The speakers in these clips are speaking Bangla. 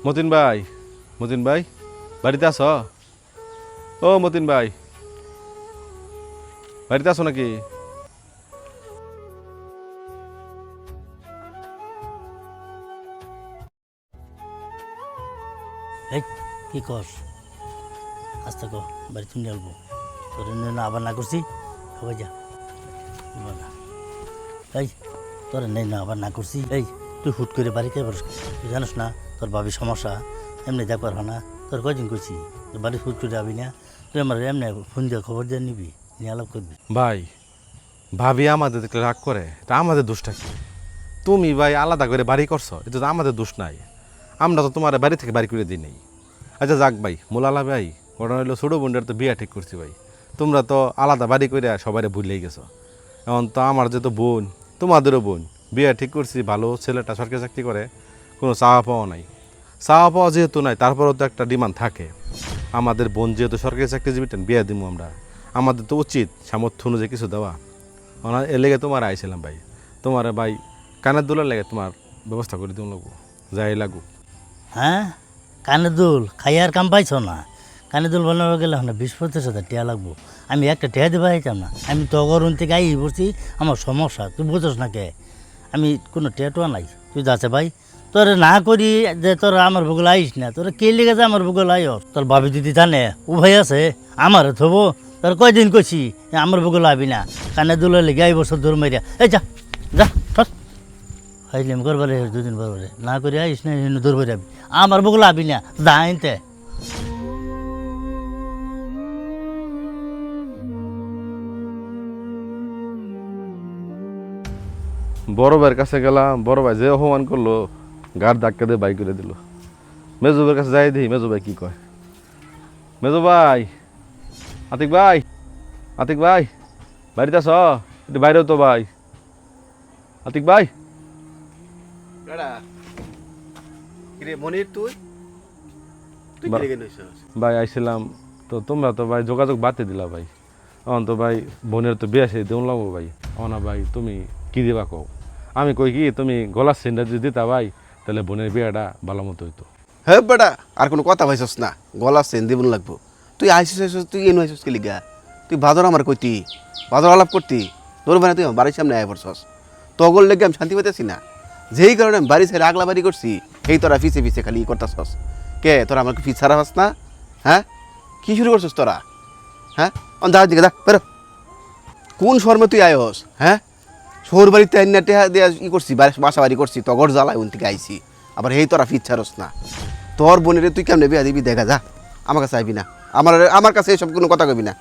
মতিন ভাই বাড়িতে আছো? ও মতিন ভাই বাড়িতে আছো নাকি? এই কি কর আস্তে কর বাড়ি তুমি যাবো তোর না আবার না করছি সবাই যা না এই তোর নেই না আবার না করছি এই তুই হুট করে বাড়িতে পারিস তুই জানিস না তোর ভাবি সমস্যা এমনি যা পারবা না তোর কয়দিন করছি তোর বাড়ি হুট করে যাবি না তুই আমার এমনি ফোন দিয়ে খবর দিয়ে নিবি নিয়ে আলাপ করবি ভাই ভাবি আমাদের দেখলে রাগ করে, তা আমাদের দোষটা কি? তুমি ভাই আলাদা করে বাড়ি করছো, এটা তো আমাদের দোষ নাই। আমরা তো তোমার বাড়ি থেকে বাড়ি করে দিই নাই। আচ্ছা যাক ভাই, মোলালা ভাই ঘটনা হলো ছোটো বোনটার তো বিয়া ঠিক করছি ভাই। তোমরা তো আলাদা বাড়ি করে সবাই ভুলেই গেছো। এখন তো আমার যেহেতু বোন, তোমাদেরও বোন, বিয়া ঠিক করছি, ভালো ছেলেটা সরকারি চাকরি করে, কোনো চাওয়া পাওয়া নাই। চাওয়া পাওয়া যেহেতু নাই, তারপরেও তো একটা ডিমান্ড থাকে। আমাদের বোন যেহেতু সরকারি চাকরিজীবীটা বিয়া দিব আমরা, আমাদের তো উচিত সামর্থ্য অনুযায়ী কিছু দেওয়া। ওনার এ লেগে তোমার আইছিলাম ভাই, তোমার ভাই কানের দুলের লেগে তোমার ব্যবস্থা করে দিন লাগবো, যাই লাগুক। হ্যাঁ কানে দুল খাইয়ার কাম পাইছ না। কানে দুল বানাবার গেলে না 20-25 হাজার টিয়া লাগবো। আমি একটা টিয়া দেবা চাইতাম না। আমি তো অগরণ থেকে আই পড়ছি, আমার সমস্যা তুই বুঝোস না কে। আমি কোনো টিয়া টোয়া নাই, তুই যাচ্ছে ভাই তোর না করি যে তোর আমার ভূগোল আইস না, তোর কে লেগে যে আমার ভূগোল আইস। তোর ভাবি যদি জানে উভয় আছে আমার থবো, তোর কয়দিন কইছি আমার ভূগোল আবি না। কানে দুলের লেগে আই বছর দূর মারিয়া এই যা যা ঠক খাইলাম করবারে 2 দিন পরে না করে আইস না দূর করে যাবি আমার বগুলো আবি না যা আনতে। বড় ভাইয়ের কাছে গেলাম, বড় ভাই যে অপমান করলো, গাড় ধাক্কা দিয়ে বাই করে দিল। মেজো ভাইয়ের কাছে যাই দিই, মেজো ভাই কি কয়। মেজো ভাই, আতিক ভাই, আতিক ভাই বাড়িতে আছ? একটু বাইরেও তো ভাই। আতিক ভাই, মনির তুই তুই বা- কি লেগে নইছস? ভাই আইছিলাম তো, তোমরা তো ভাই যোগাযোগ বাদে দিলা ভাই। এখন তো ভাই বোনের তো বিয়া সেই দেউন লাগবো ভাই। না ভাই তুমি কি দিবা কও? আমি কই কি তুমি গলার সেন্টার যদি দিতা ভাই, তাহলে বোনের বিয়াটা ভালো মতো হইতো। হ্যাঁ বেটা, আর কোনো কথা পাইছস না? গলা সেন দিবন লাগবো। তুই আইসিস তুই এনে আইসস কি লিগা? তুই বাদর আমার কইতি, বাদর আলাপ করতি, তোর মানে তুই আমার বাড়ির সামনে আয় পড়ছস। তগর লেগে আমি শান্তি পাইতেছি না। যেই কারণে আমি বাড়ি ছেড়ে আগলা বাড়ি করছি, এই তোরা ফিসে ফিসে খালি ই করতাছস। কে তোরা আমাকে ফিস ছাড়া পাস না? হ্যাঁ কি শুরু করছস তোরা? হ্যাঁ দাঁড়ার দিকে দা বেরো। কোন শর্মে তুই আয়স? হ্যাঁ শহর বাড়িতে আইনা টেহা দিয়ে ই করছি, বাসা বাড়ি করছি, তগর জ্বালায় উন থেকে আইছি, আবার এই তোরা ফিস ছাড়স না। তোর বোনের তুই কেমনে বিয়া দিবি দেখা যা, আমার কাছে আইবি না, আমার কাছে এসব কোনো কথা কবি না।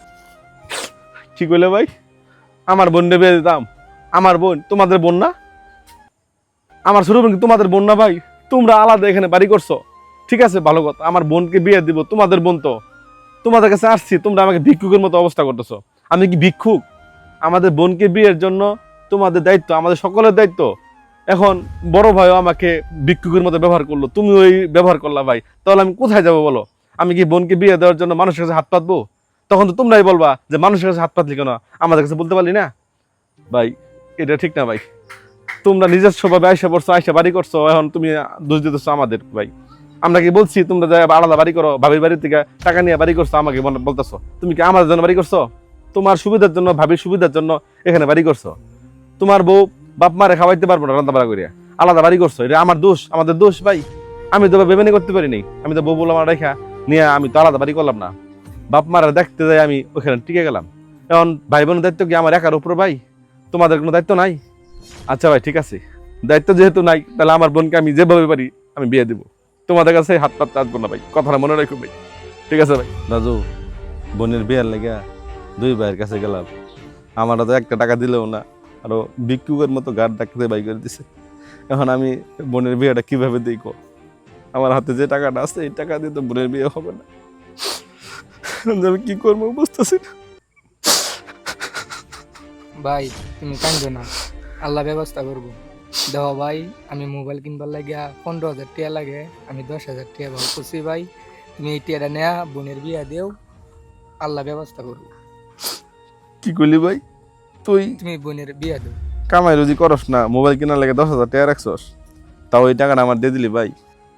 কি কইলে ভাই? আমার বোনরে বিয়ে দিতাম? আমার বোন তোমাদের বোন না? আমার ছোট বোন কি তোমাদের বোন না ভাই? তোমরা আলাদা এখানে বাড়ি করছো, ঠিক আছে ভালো কথা। আমার বোনকে বিয়ে দিব, তোমাদের বোন তো। তোমাদের কাছে আসছি, তোমরা আমাকে ভিক্ষুকের মতো অবস্থা করতেছো। আমি কি ভিক্ষুক? আমাদের বোনকে বিয়ের জন্য তোমাদের দায়িত্ব, আমাদের সকলের দায়িত্ব। এখন বড় ভাইও আমাকে ভিক্ষুকের মতো ব্যবহার করলো, তুমি ওই ব্যবহার করলা ভাই। তাহলে আমি কোথায় যাবো বলো? আমি কি বোনকে বিয়ে দেওয়ার জন্য মানুষের কাছে হাত পাতবো? তখন তো তোমরাই বলবা যে মানুষের কাছে হাত পাতলি কেন, আমাদের কাছে বলতে পারলি না? ভাই এটা ঠিক না ভাই। তোমরা নিজস্ব ভাবে আইসা পড়ছো, আইসা বাড়ি করছো, এখন তুমি দোষ দিতেছো আমাদের ভাই। আমরা কি বলছি তোমরা যাই আলাদা বাড়ি করো? ভাবির বাড়ি থেকে টাকা নিয়ে বাড়ি করছো, আমাকে বলতেছো তুমি কি আমাদের জন্য বাড়ি করছো? তোমার সুবিধার জন্য, ভাবির সুবিধার জন্য এখানে বাড়ি করছো। তোমার বউ বাপ মারে খাওয়াইতে পারবো না রান্না বাড়া করিয়া, আলাদা বাড়ি করছো। এটা আমার দোষ, আমাদের দোষ ভাই। আমি তো বেমানি করতে পারিনি, আমি তো বউ বললাম আমার রেখা নিয়ে আমি তো আলাদা বাড়ি করলাম না। বাপ মারা দেখতে যাই আমি ওখানে টিকে গেলাম। এখন ভাই বোনের দায়িত্ব কি আমার একার উপর ভাই? তোমাদের কোনো দায়িত্ব নাই? আচ্ছা ভাই ঠিক আছে, দায়িত্ব যেহেতু নাই, তাহলে আমার বোনকে আমি যেভাবে পারি আমি বিয়ে দিব। তোমাদের কাছে হাত পাততে আসবো না ভাই, কথাটা মনে রাখো ভাই। ঠিক আছে ভাই। দাদু বোনের বিয়ের লেগে 2 ভাইয়ের কাছে গেলাম, আমারও তো একটা টাকা দিলেও না, আরো ভিক্ষুকের মতো গাড় ডাকতে বাই করে দিছে। এখন আমি বোনের বিয়েটা কিভাবে দিই কো? আমার হাতে যে টাকাটা আছে এই টাকা দিয়ে তো বোনের বিয়ে হবে না। আমি কি করবো বুঝতেছি না। ভাই তুমি কান্দো না, আল্লাহ ব্যবস্থা করবো। দেখো ভাই, আমি মোবাইল কিনবার লাগে 15,000 টাকা লাগে, আমি 10,000 টাকা ভাব করছি ভাই। তুমি এই টাকাটা নেয়া বোনের বিয়া দেও, আল্লাহ ব্যবস্থা করবো। কি করলি ভাই তুই? তুমি বোনের বিয়া দেও। কামাই রুজি করস না, মোবাইল কেনার লাগে 10,000 টাকা রাখছস, তাও ওই টাকাটা আমার দিয়ে দিলি ভাই।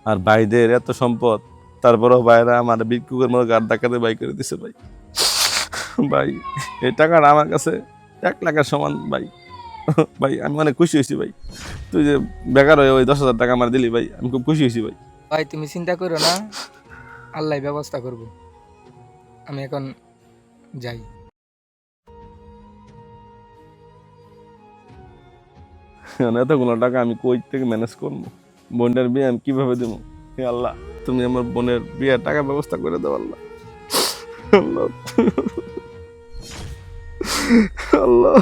আর ভাইদের এত সম্পদ, তারপরেও ভাইরা আমার ভিক্ষুকের মতো গাড় ডাকাতে বাই করে দিছে ভাই। ভাই এই টাকাটা আমার কাছে 1 লাখের সমান ভাই। ভাই আমি অনেক খুশি হয়েছি ভাই, তুই যে বেকার হয়ে ওই 10,000 টাকা আমার দিলি ভাই, আমি খুব খুশি হয়েছি ভাই। ভাই তুমি চিন্তা করো না, আল্লাহ ব্যবস্থা করব। আমি এখন যাই। এতগুলো টাকা আমি কই থেকে ম্যানেজ করবো? বোনের বিয়ে আমি কিভাবে দেবো? হে আল্লাহ, তুমি আমার বোনের বিয়ের টাকা ব্যবস্থা করে দাও আল্লাহ। আল্লাহ আল্লাহ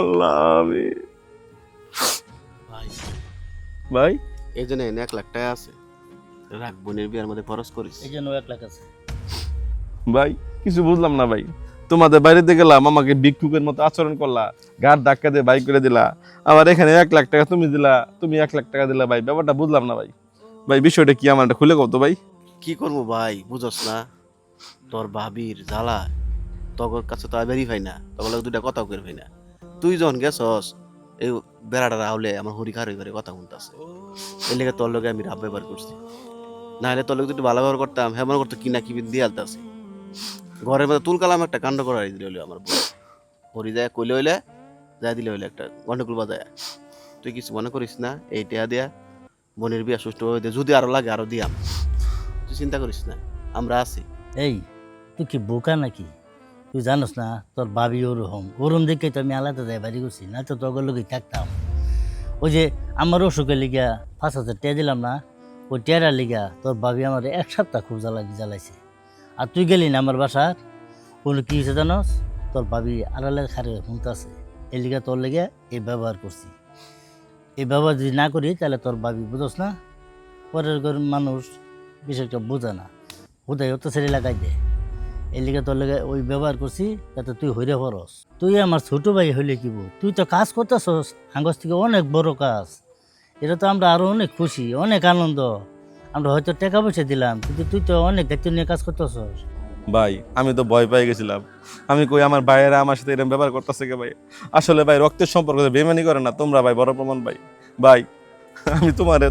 আল্লাহ আমি ভাই ভাই এই জন্য 1 লাখ টাকা আছে, রাখ বোনের বিয়ার মধ্যে খরচ করিস। এই জন্য 1 লাখ আছে। ভাই কিছু বুঝলাম না ভাই, তোমাদের বাড়িতে গেলাম আমাকে ভিক্ষুকের মতো আচরণ করলা, গাড় ধাক্কা দিয়ে বাইক করে দিলা, আবার এখানে 1 লাখ টাকা তুমি দিলা, তুমি 1 লাখ টাকা দিলা ভাই, ব্যাপারটা বুঝলাম না ভাই। ভাই বিষয়টা কি আমার একটা খুলে কত ভাই? কি করবো ভাই বুঝস না, তোর ভাবির জ্বালা তোর কাছে তো ভেরিফাই না, তখন দুইটা কথাও করে ভাই না। তুই যখন গেছস এই বেড়াটা রাহলে আমার হরি খার হয়ে কথা শুনতেছে, এই লেগে তোর লগে আমি রাব ব্যবহার করছি। না হলে তোর লোক যদি ভালো ব্যবহার করতাম হ্যাঁ মনে করতো কিনা কি দিয়ে আলতাছি। ঘরের মধ্যে তুলকালাম একটা কাণ্ড করাই দিলে হইলো আমার বউ, হরি যায় কইলে হইলে যাই দিলে হইলে একটা গন্ডকুল বাজায়। তুই কিছু মনে করিস না, এই টেয়া দিয়া বোনের বিয়া সুষ্ঠুভাবে দে, যদি আরো লাগে আরো দিয়াম, তুই চিন্তা করিস না, আমরা আছি। এই তুই কি বোকা নাকি? তুই জানোস না তোর ভাবি ওরম দেখে তো আমি আলাদা যাই বাড়ি করছি, না তো তোর লোকই থাকতাম। ওই যে আমার অসুখের লিগা 5,000 টাকা দিলাম না, ওই টেরার লিগা তোর ভাবি আমার 1 সপ্তাহ খুব জ্বালাইছে। আর তুই গেলি না আমার বাসার, কোনো কি হয়েছে জানোস? তোর ভাবি আড়ালে খারে শুনতে আছে, এই লিগা তোর লেগে এই ব্যবহার করছি। এই ব্যবহার যদি না করি তাহলে তোর ভাবি বুঝোস না, পরের ঘরের মানুষ বিষয়টা বোঝে না, বোঝাই অত্যাচারী লাগাই দেয়। এই লিগে তোর লেগে ওই ব্যবহার করছি যাতে তুই হইরে পড়স। তুই আমার ছোট ভাই হইলে কিব, তুই তো কাজ করতেছস আঙ্গস থেকে অনেক বড় কাজ, এটা তো আমরা আরো অনেক খুশি, অনেক আনন্দ। আমরা হয়তো টাকা পয়সা দিলাম, কিন্তু তুই তো অনেক দায়িত্ব নিয়ে কাজ করতেছস। ভাই আমি তো ভয় পেয়ে গেছিলাম, আমি কই আমার ভাইয়েরা আমার সাথে এরকম ব্যবহার করতেছে কে ভাই? আসলে ভাই রক্তের সম্পর্ক বেমানি করে না, তোমরা ভাই বড় প্রমাণ ভাই। ভাই আমি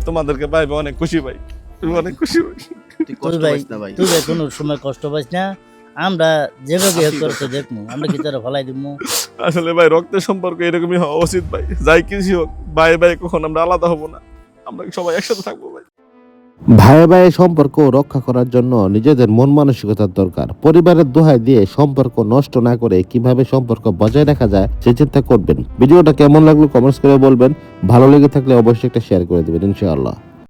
তোমাদেরকে ভাই অনেক খুশি ভাই, তুমি অনেক খুশি ভাই। তুই কষ্ট ভাই পাইস না ভাই। তুই ভাই কোনো সময় কষ্ট পাইস না, আমরা যেভাবে হেল্প করতে দেখবো, আমরা কি তোরা ফলাই দিব? আসলে ভাই রক্তের সম্পর্ক এরকমই হওয়া উচিত ভাই, যাই কিছু হোক ভাই ভাই কখন আমরা আলাদা হব না, আমরা সবাই একসাথে থাকবো ভাই। ভাই ভাইয়ের সম্পর্ক রক্ষা করার জন্য নিজেদের মন মানসিকতার দরকার। পরিবারের দোহাই দিয়ে সম্পর্ক নষ্ট না করে কিভাবে সম্পর্ক বজায় রাখা যায় সে চিন্তা করবেন। ভিডিওটা কেমন লাগলো কমেন্টস করে বলবেন, ভালো লেগে থাকলে অবশ্যই একটা শেয়ার করে দেবেন ইনশাআল্লাহ।